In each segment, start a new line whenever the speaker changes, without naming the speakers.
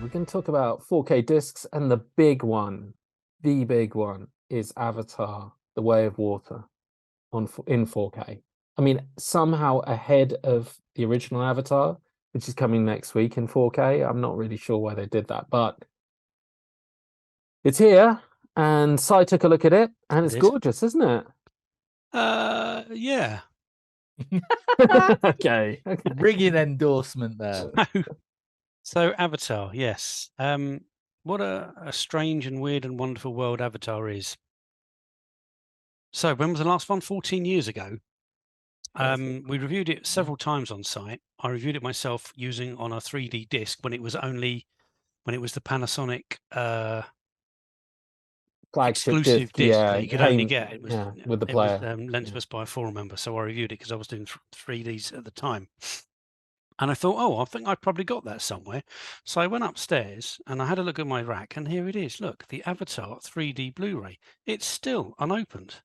we're going to talk about 4K discs, and the big one is Avatar: The Way of Water in 4K. I mean, somehow ahead of the original Avatar, which is coming next week in 4K. I'm not really sure why they did that, but it's here, and Si took a look at it, and it's gorgeous, isn't it?
Yeah.
Okay.
Ringing endorsement there.
So Avatar, yes. What a strange and weird and wonderful world Avatar is. So when was the last one? 14 years ago. We reviewed it several times on site. I reviewed it myself using on a 3D disc when it was the Panasonic
Flagship
exclusive disc
yeah,
that you could only get. It was
with the
it was
player.
lent to us by a forum member, so I reviewed it because I was doing 3Ds at the time. And I thought, oh, I think I've probably got that somewhere. So I went upstairs and I had a look at my rack, and here it is. Look, the Avatar 3D Blu-ray. It's still unopened.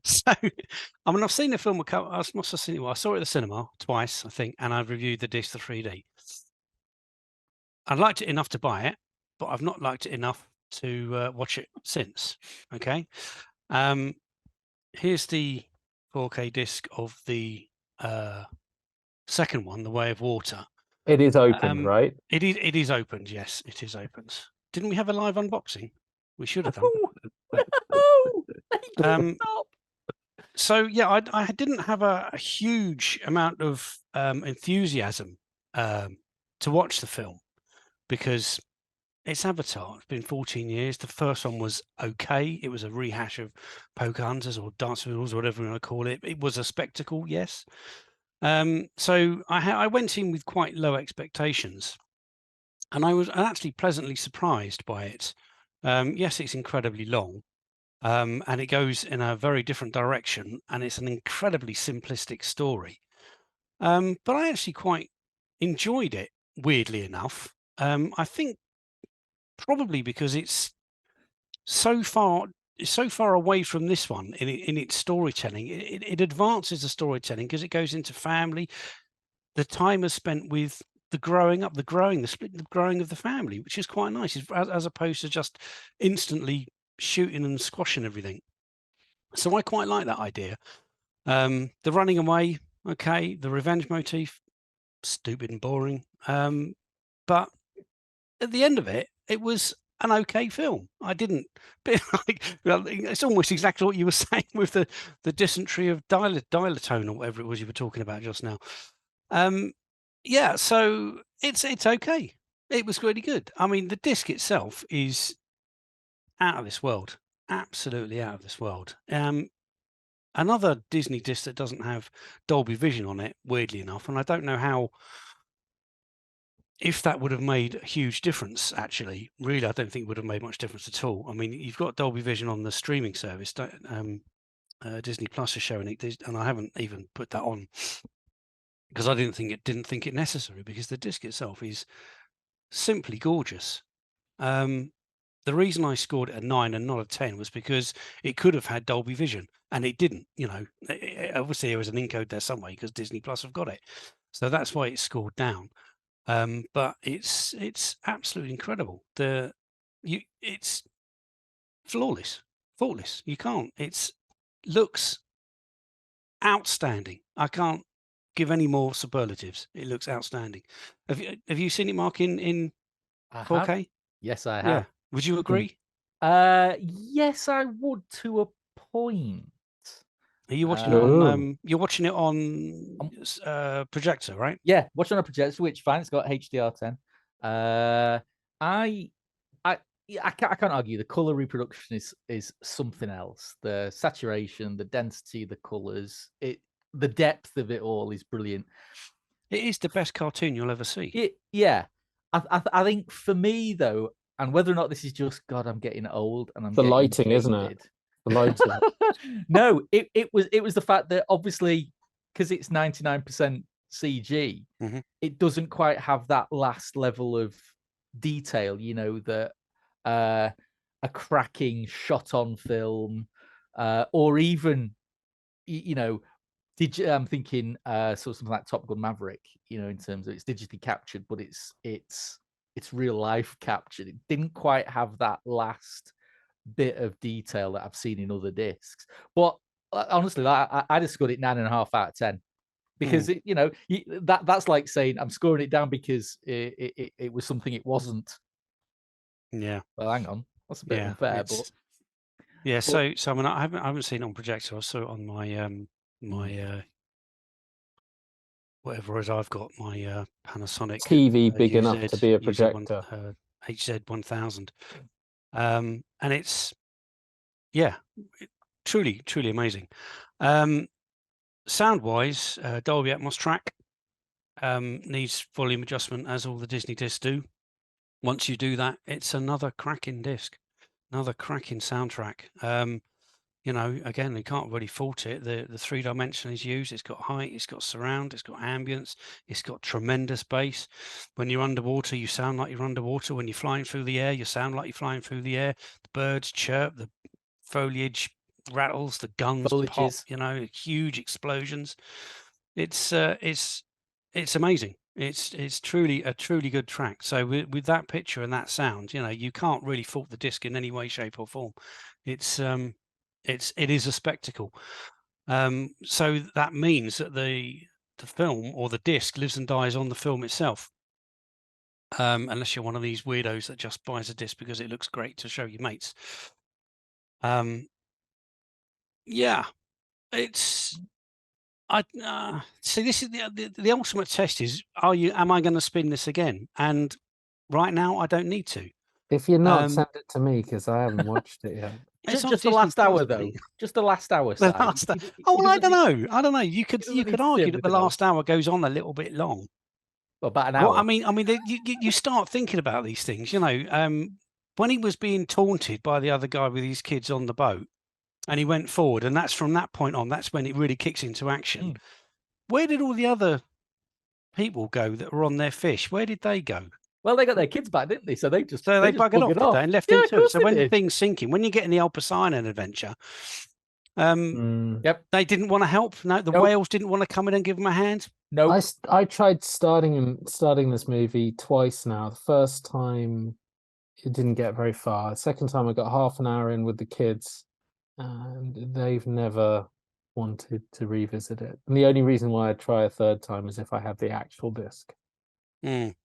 So, I mean, I've seen the film a couple. I must have seen it. Well, I saw it at the cinema twice, I think, and I've reviewed the disc, the 3D. I liked it enough to buy it, but I've not liked it enough to watch it since. Okay, here's the 4K disc of the second one, The Way of Water.
It is opened, right?
It is opened. Yes, it is opened. Didn't we have a live unboxing? We should have done. So yeah, I didn't have a huge amount of enthusiasm to watch the film because it's Avatar. It's been 14 years. The first one was okay. It was a rehash of Pocahontas or Dance of the Wolves, or whatever you want to call it. It was a spectacle, yes. So I went in with quite low expectations, and I was actually pleasantly surprised by it. Yes, it's incredibly long, and it goes in a very different direction, and it's an incredibly simplistic story. But I actually quite enjoyed it, weirdly enough. I think probably because it's so far away from this one in its storytelling. It advances the storytelling because it goes into family. The time is spent with the growing up, the growing of the family, which is quite nice, as opposed to just instantly shooting and squashing everything. So I quite like that idea. The running away, okay. The revenge motif, stupid and boring. But at the end of it, it was an okay film. I didn't, it's almost exactly what you were saying with the dysentery of dilatone or whatever it was you were talking about just now. Yeah, so it's okay. It was really good. I mean, the disc itself is out of this world, absolutely out of this world. Another Disney disc that doesn't have Dolby Vision on it, weirdly enough, and I don't know if that would have made a huge difference. Actually, really, I don't think it would have made much difference at all. I mean, you've got Dolby Vision on the streaming service. Disney Plus is showing it, and I haven't even put that on because I didn't think it necessary, because the disc itself is simply gorgeous. The reason I scored it a 9 and not a 10 was because it could have had Dolby Vision, and it didn't. You know, obviously there was an encode there somewhere because Disney Plus have got it, so that's why it's scored down. But it's absolutely incredible. It's flawless, faultless. You can't. It's looks outstanding. I can't give any more superlatives. It looks outstanding. Have you seen it, Mark, in 4K?
Yes, I have.
Yeah. Would you agree?
Yes, I would, to a point.
Are you watching it on? You're watching it on projector, right?
Yeah, watching on a projector, which fine. It's got HDR10. I can't argue. The color reproduction is something else. The saturation, the density, the colors, the depth of it all is brilliant.
It is the best cartoon you'll ever see.
Yeah, I think for me though, and whether or not this is just God, I'm getting old and I'm
the
getting
lighting,
jaded.
isn't it? The lighting.
No, it was the fact that obviously because it's 99% CG, it doesn't quite have that last level of detail. You know, that a cracking shot on film, or even I'm thinking sort of something like Top Gun Maverick, in terms of it's digitally captured, but it's real life captured. It didn't quite have that last bit of detail that I've seen in other discs. But honestly, I just scored it 9.5 out of 10 because that's like saying I'm scoring it down because it was something it wasn't.
Yeah.
Well, hang on, that's a bit unfair, but
yeah. So I mean, I haven't seen it on projector. I saw it on my my whatever it is I've got, my Panasonic
TV big enough to be a projector.
HZ1000, and it's truly amazing. Sound wise, Dolby Atmos track, needs volume adjustment as all the Disney discs do. Once you do that, it's another cracking disc, another cracking soundtrack. Again, you can't really fault it. The 3-dimension is used. It's got height, it's got surround, it's got ambience, it's got tremendous bass. When you're underwater, you sound like you're underwater. When you're flying through the air, you sound like you're flying through the air. The birds chirp, the foliage rattles, the guns pop, huge explosions. It's amazing. It's truly a truly good track. So with that picture and that sound, you can't really fault the disc in any way, shape, or form. It is a spectacle. So that means that the film or the disc lives and dies on the film itself. Unless you're one of these weirdos that just buys a disc because it looks great to show your mates. It's see, this is the ultimate test is, am I going to spin this again? And right now I don't need to.
If you're not, send it to me because I haven't watched it yet.
Just the last hour, though. Just the last hour.
The last well, I don't know. You could argue that the last hour goes on a little bit long.
Well, about an hour.
Well, I mean, you start thinking about these things. When he was being taunted by the other guy with his kids on the boat, and he went forward, and that's from that point on. That's when it really kicks into action. Where did all the other people go that were on their fish? Where did they go?
Well, they got their kids back, didn't they? So they
buggered off, did they, and left him to it. So when the thing's sinking, when you get in the old Poseidon adventure, they didn't want to help. No, the whales didn't want to come in and give them a hand.
No,
I tried starting this movie twice now. The first time it didn't get very far. The second time I got half an hour in with the kids, and they've never wanted to revisit it. And the only reason why I'd try a third time is if I had the actual disc. And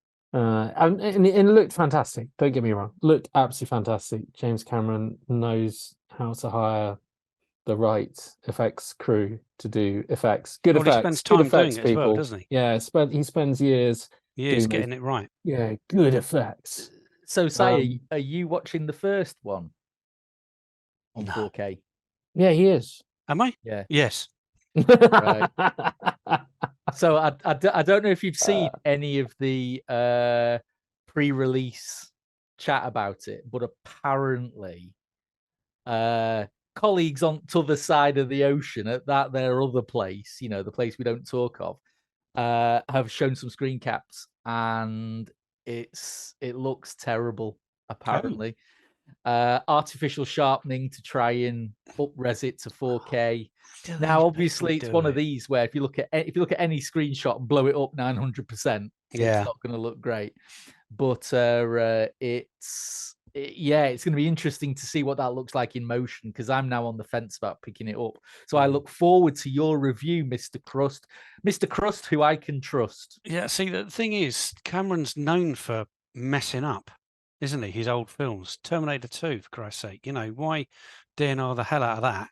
it looked fantastic. Don't get me wrong, looked absolutely fantastic. James Cameron knows how to hire the right effects crew to do effects. Good effects. He spends time doing it as well, doesn't he? Yeah, he spends years
getting it right.
Yeah, good effects.
So, Sai, are you watching the first one on 4K?
Yeah, he is.
Am I?
Yeah.
Yes.
Right. So I don't know if you've seen any of the pre-release chat about it, but apparently colleagues on the other side of the ocean at their other place, the place we don't talk of, have shown some screen caps, and it looks terrible, apparently. Artificial sharpening to try and up-res it to 4K. Now, obviously, it's one of these where if you look at any screenshot and blow it up 900%, it's not going to look great. But it's going to be interesting to see what that looks like in motion, because I'm now on the fence about picking it up. So I look forward to your review, Mr. Crust, who I can trust.
Yeah. See, the thing is, Cameron's known for messing up, isn't he? His old films, Terminator 2, for Christ's sake. Why DNR the hell out of that?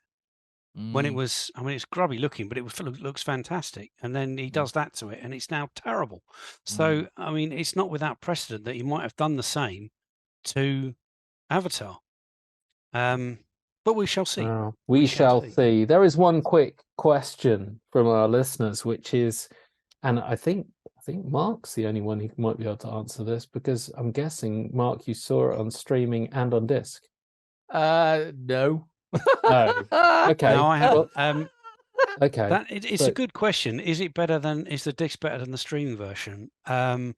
When it was, it's grubby looking, but it looks fantastic. And then he does that to it, and it's now terrible. So, it's not without precedent that he might have done the same to Avatar. But we shall see.
We shall see. There is one quick question from our listeners, which is, and I think Mark's the only one who might be able to answer this, because I'm guessing, Mark, you saw it on streaming and on disc.
No.
Oh, okay.
No, I haven't.
Okay.
It's a good question. Is the disc better than the streaming version? I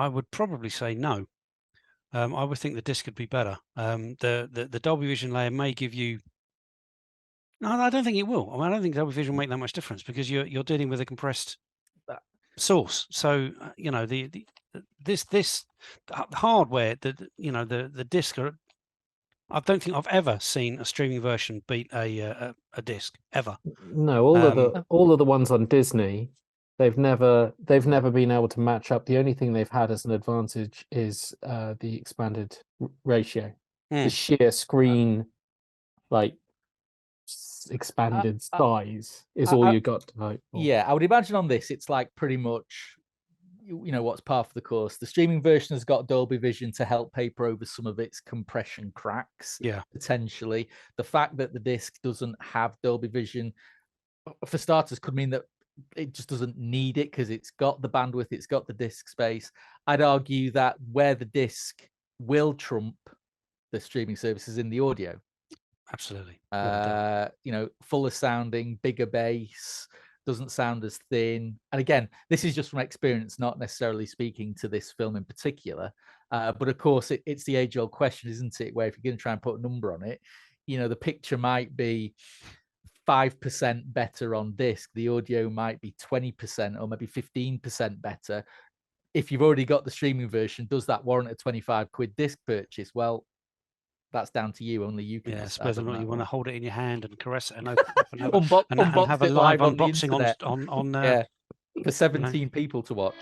would probably say no. I would think the disc could be better. The Dolby Vision layer may give you No, I don't think it will. I mean, I don't think Dolby Vision will make that much difference because you're dealing with a compressed source. So this hardware, the disc. I don't think I've ever seen a streaming version beat a disc ever.
No, all of the ones on Disney, they've never been able to match up. The only thing they've had as an advantage is the expanded ratio, the sheer screen, like expanded size is all you got to hope for.
Yeah, I would imagine on this it's like pretty much, what's par for the course. The streaming version has got Dolby Vision to help paper over some of its compression cracks.
Yeah,
potentially. The fact that the disc doesn't have Dolby Vision, for starters, could mean that it just doesn't need it because it's got the bandwidth, it's got the disc space. I'd argue that where the disc will trump the streaming services in the audio.
absolutely.
Fuller sounding, bigger bass, doesn't sound as thin. And again, this is just from experience, not necessarily speaking to this film in particular. But of course, it's the age-old question, isn't it? Where if you're going to try and put a number on it, the picture might be 5% better on disc. The audio might be 20% or maybe 15% better. If you've already got the streaming version, does that warrant a 25 quid disc purchase? Well, that's down to you. Only you can.
Yeah, whether or not you want to hold it in your hand and caress it and
unbox
have a
it
live
on
unboxing
the
on
for 17 people to watch.